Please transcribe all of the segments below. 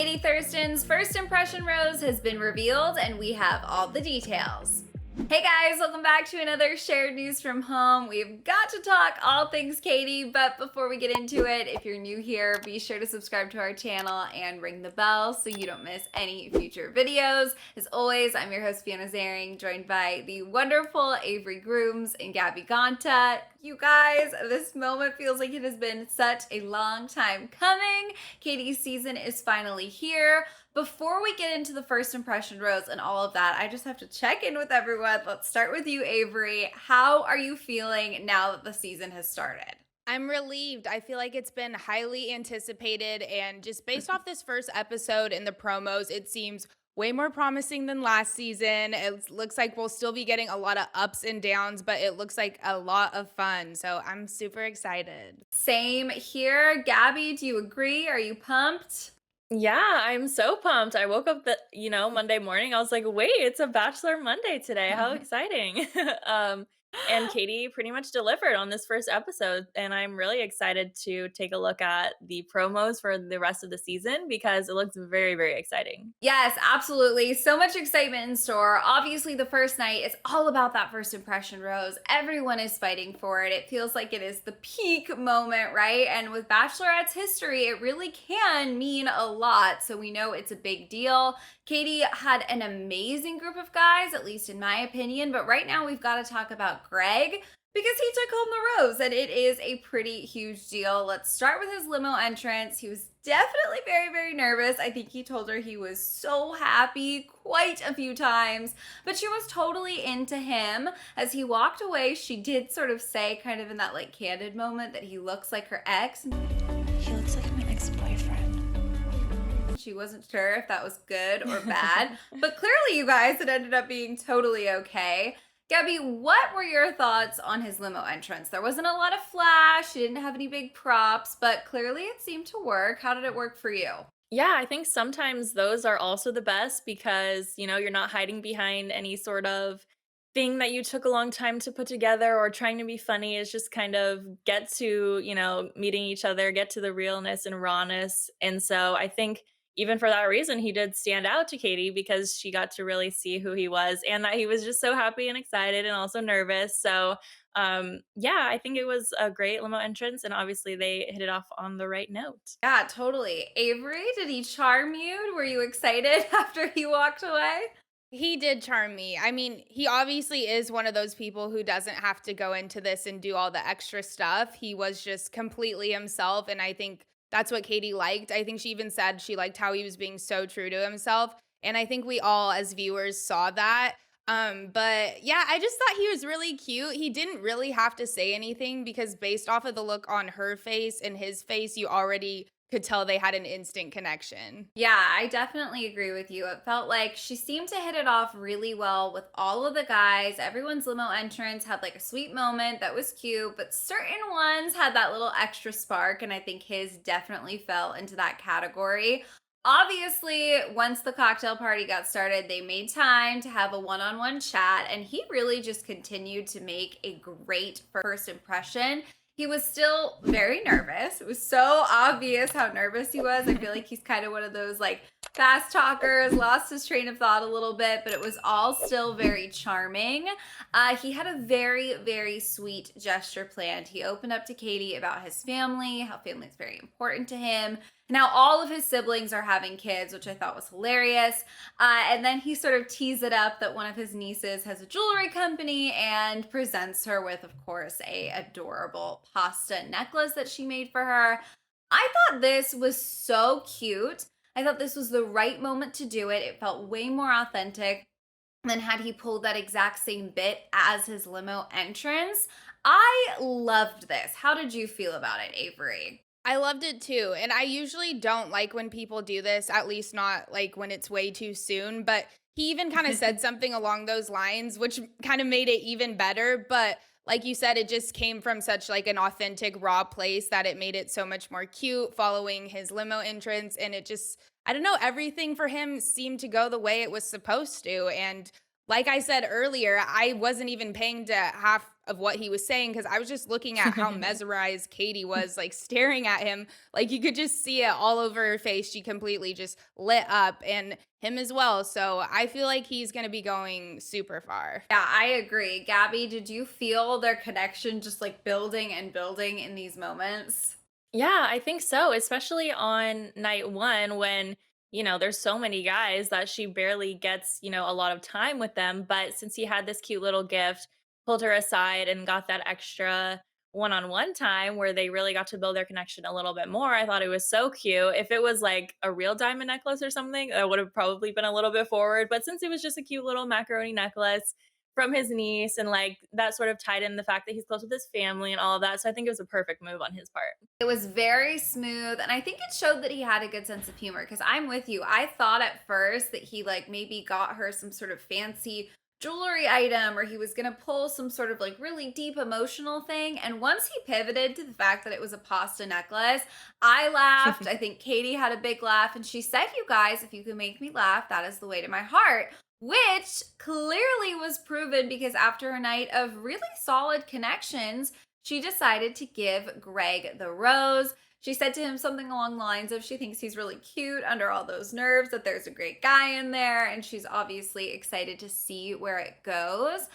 Katie Thurston's first impression rose has been revealed, and we have all the details. Hey guys, welcome back to another shared news from home. We've got to talk all things Katie, but before we get into it, if you're new here, be sure to subscribe to our channel and ring the bell so you don't miss any future videos. As always, I'm your host Fiona Zaring, joined by the wonderful Avery Grooms and Gabby Gonta. You guys, this moment feels like it has been such a long time coming. Katie's season is finally here. Before we get into the first impression rose and all of that, I just have to check in with everyone. Let's start with you, Avery. How are you feeling now that the season has started? I'm relieved. I feel like it's been highly anticipated, and just based off this first episode and the promos, it seems way more promising than last season. It looks like we'll still be getting a lot of ups and downs, but it looks like a lot of fun. So I'm super excited. Same here. Gabby, do you agree? Are you pumped? Yeah, I'm so pumped. I woke up Monday morning. I was like, "Wait, it's a Bachelor Monday today. How exciting." And Katie pretty much delivered on this first episode, and I'm really excited to take a look at the promos for the rest of the season because it looks very, very exciting. Yes, absolutely. So much excitement in store. Obviously, the first night is all about that first impression rose. Everyone is fighting for it. It feels like it is the peak moment, right? And with Bachelorette's history, it really can mean a lot. So we know it's a big deal. Katie had an amazing group of guys, at least in my opinion. But right now, we've got to talk about Greg because he took home the rose, and it is a pretty huge deal. Let's start with his limo entrance. He was definitely very, very nervous. I think he told her he was so happy quite a few times, but she was totally into him. As he walked away, she did sort of say, kind of in that like candid moment, that he looks like her ex. He looks like my ex-boyfriend. She wasn't sure if that was good or bad, but clearly, you guys, it ended up being totally okay. Gabby, what were your thoughts on his limo entrance? There wasn't a lot of flash, he didn't have any big props, but clearly it seemed to work. How did it work for you? Yeah, I think sometimes those are also the best because, you're not hiding behind any sort of thing that you took a long time to put together or trying to be funny. It's just kind of get to, meeting each other, get to the realness and rawness. And so I think even for that reason, he did stand out to Katie because she got to really see who he was and that he was just so happy and excited and also nervous. So, yeah, I think it was a great limo entrance. And obviously, they hit it off on the right note. Yeah, totally. Avery, did he charm you? Were you excited after he walked away? He did charm me. I mean, he obviously is one of those people who doesn't have to go into this and do all the extra stuff. He was just completely himself. And I think that's what Katie liked. I think she even said she liked how he was being so true to himself. And I think we all, as viewers, saw that. But yeah, I just thought he was really cute. He didn't really have to say anything because based off of the look on her face and his face, you already could tell they had an instant connection. Yeah, I definitely agree with you. It felt like she seemed to hit it off really well with all of the guys. Everyone's limo entrance had like a sweet moment that was cute, but certain ones had that little extra spark, and I think his definitely fell into that category. Obviously, once the cocktail party got started, they made time to have a one-on-one chat, and he really just continued to make a great first impression. He was still very nervous. It was so obvious how nervous he was. I feel like he's kind of one of those like fast talkers, lost his train of thought a little bit, but it was all still very charming. He had a very, very sweet gesture planned. He opened up to Katie about his family, how family is very important to him. Now, all of his siblings are having kids, which I thought was hilarious. And then he sort of teased it up that one of his nieces has a jewelry company and presents her with, of course, a adorable pasta necklace that she made for her. I thought this was so cute. I thought this was the right moment to do it. It felt way more authentic than had he pulled that exact same bit as his limo entrance. I loved this. How did you feel about it, Avery? I loved it too. And I usually don't like when people do this, at least not like when it's way too soon. But he even kind of said something along those lines, which kind of made it even better. But like you said, it just came from such like an authentic, raw place that it made it so much more cute following his limo entrance. And it just, I don't know, everything for him seemed to go the way it was supposed to. And like I said earlier, I wasn't even paying to half of what he was saying because I was just looking at how mesmerized Katie was, like staring at him. Like you could just see it all over her face. She completely just lit up and him as well. So I feel like he's going to be going super far. Yeah, I agree. Gabby, did you feel their connection just like building and building in these moments? Yeah, I think so, especially on night 1 when, there's so many guys that she barely gets, a lot of time with them, but since he had this cute little gift, pulled her aside and got that extra one-on-one time where they really got to build their connection a little bit more. I thought it was so cute. If it was like a real diamond necklace or something, that would have probably been a little bit forward, but since it was just a cute little macaroni necklace from his niece and like that sort of tied in the fact that he's close with his family and all of that. So I think it was a perfect move on his part. It was very smooth, and I think it showed that he had a good sense of humor because I'm with you. I thought at first that he like maybe got her some sort of fancy jewelry item or he was going to pull some sort of like really deep emotional thing. And once he pivoted to the fact that it was a pasta necklace, I laughed. I think Katie had a big laugh and she said, "You guys, if you can make me laugh, that is the way to my heart." Which clearly was proven because after a night of really solid connections, she decided to give Greg the rose. She said to him something along the lines of she thinks he's really cute under all those nerves, that there's a great guy in there, and she's obviously excited to see where it goes.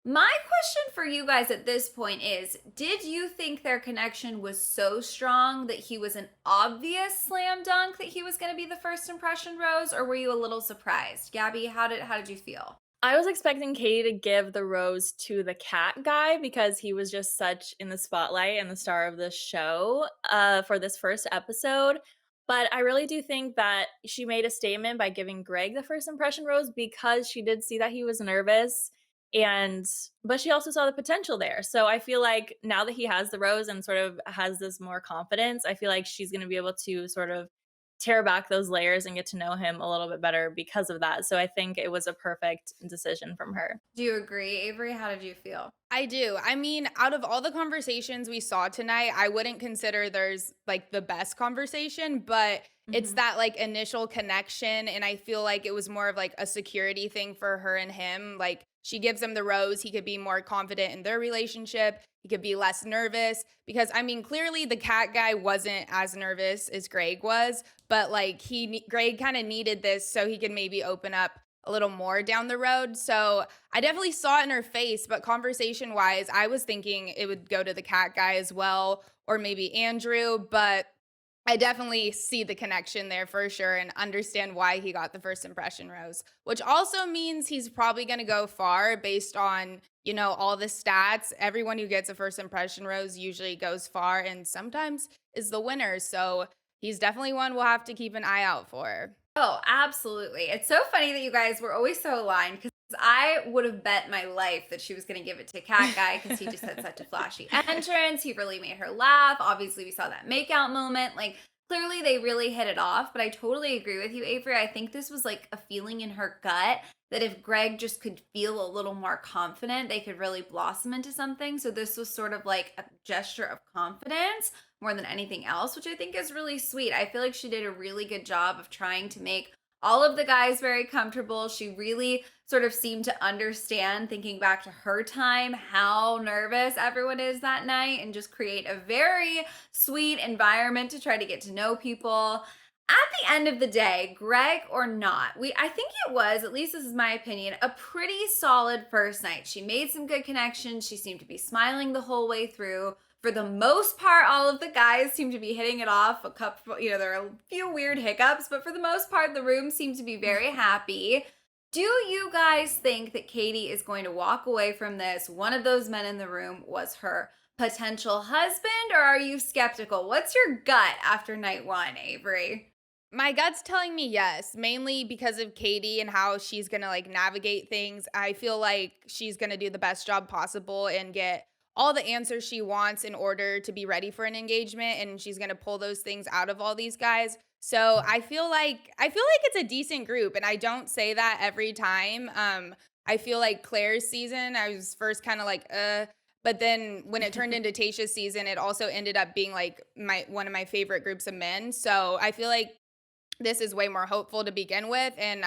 My question for you guys at this point is, did you think their connection was so strong that he was an obvious slam dunk that he was going to be the first impression rose, or were you a little surprised? Gabby, how did you feel? I was expecting Katie to give the rose to the cat guy because he was just such in the spotlight and the star of the show for this first episode. But I really do think that she made a statement by giving Greg the first impression rose because she did see that he was nervous and but she also saw the potential there. So I feel like now that he has the rose and sort of has this more confidence, I feel like she's going to be able to sort of tear back those layers and get to know him a little bit better because of that. So I think it was a perfect decision from her. Do you agree, Avery? How did you feel? I do. I mean, out of all the conversations we saw tonight, I wouldn't consider there's like the best conversation, but it's Mhm. that like initial connection. And I feel like it was more of like a security thing for her and him. Like she gives him the rose. He could be more confident in their relationship. He could be less nervous because I mean, clearly the cat guy wasn't as nervous as Greg was, but like Greg kind of needed this so he could maybe open up a little more down the road. So I definitely saw it in her face, but conversation wise, I was thinking it would go to the cat guy as well, or maybe Andrew, but I definitely see the connection there for sure and understand why he got the first impression rose, which also means he's probably going to go far based on, all the stats. Everyone who gets a first impression rose usually goes far and sometimes is the winner. So he's definitely one we'll have to keep an eye out for. Oh, absolutely. It's so funny that you guys were always so aligned because I would have bet my life that she was going to give it to Cat Guy because he just had such a flashy entrance. He really made her laugh. Obviously, we saw that makeout moment. Like, clearly they really hit it off, but I totally agree with you, Avery. I think this was like a feeling in her gut that if Greg just could feel a little more confident, they could really blossom into something. So this was sort of like a gesture of confidence more than anything else, which I think is really sweet. I feel like she did a really good job of trying to make all of the guys very comfortable. She really sort of seemed to understand, thinking back to her time, how nervous everyone is that night and just create a very sweet environment to try to get to know people. At the end of the day, Greg or not, I think it was, at least this is my opinion, a pretty solid first night. She made some good connections. She seemed to be smiling the whole way through. For the most part, all of the guys seem to be hitting it off. A couple, there are a few weird hiccups, but for the most part, the room seemed to be very happy. Do you guys think that Katie is going to walk away from this? One of those men in the room was her potential husband, or are you skeptical? What's your gut after night 1, Avery? My gut's telling me yes, mainly because of Katie and how she's going to like navigate things. I feel like she's going to do the best job possible and get all the answers she wants in order to be ready for an engagement, and she's going to pull those things out of all these guys. So I feel like it's a decent group, and I don't say that every time. I feel like Claire's season, I was first kind of like but then when it turned into Tayshia's season, it also ended up being like one of my favorite groups of men. So I feel like this is way more hopeful to begin with, and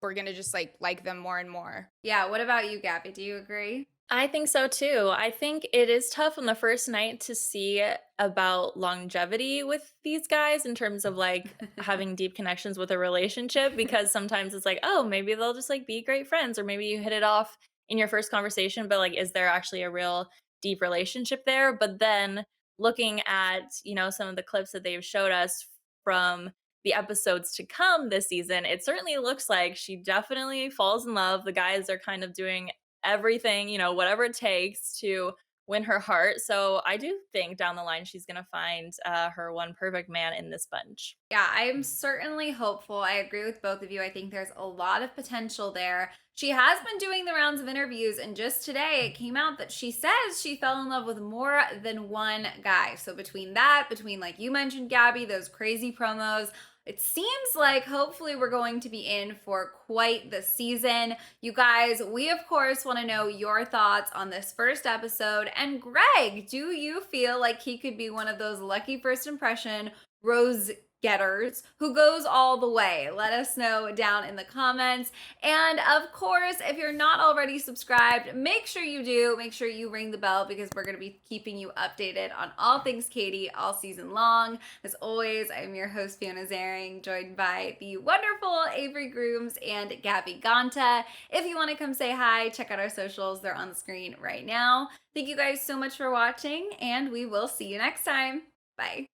we're gonna just like them more and more. Yeah, what about you, Gabby? Do you agree? I think so too. I think it is tough on the first night to see about longevity with these guys in terms of like having deep connections with a relationship because sometimes it's like, oh, maybe they'll just like be great friends or maybe you hit it off in your first conversation, but like, is there actually a real deep relationship there? But then looking at, some of the clips that they've showed us from the episodes to come this season, it certainly looks like she definitely falls in love. The guys are kind of doing everything, whatever it takes to win her heart. So I do think down the line she's going to find her one perfect man in this bunch. Yeah, I'm certainly hopeful. I agree with both of you. I think there's a lot of potential there. She has been doing the rounds of interviews, and just today it came out that she says she fell in love with more than one guy. So, between like you mentioned, Gabby, those crazy promos, it seems like hopefully we're going to be in for quite the season. You guys, we of course want to know your thoughts on this first episode. And Greg, do you feel like he could be one of those lucky first impression rose getters who goes all the way? Let us know down in the comments. And of course, if you're not already subscribed, make sure you do. Make sure you ring the bell because we're going to be keeping you updated on all things Katie all season long. As always, I'm your host, Fiona Zaring, joined by the wonderful Avery Grooms and Gabby Ganta. If you want to come say hi, check out our socials. They're on the screen right now. Thank you guys so much for watching, and we will see you next time. Bye.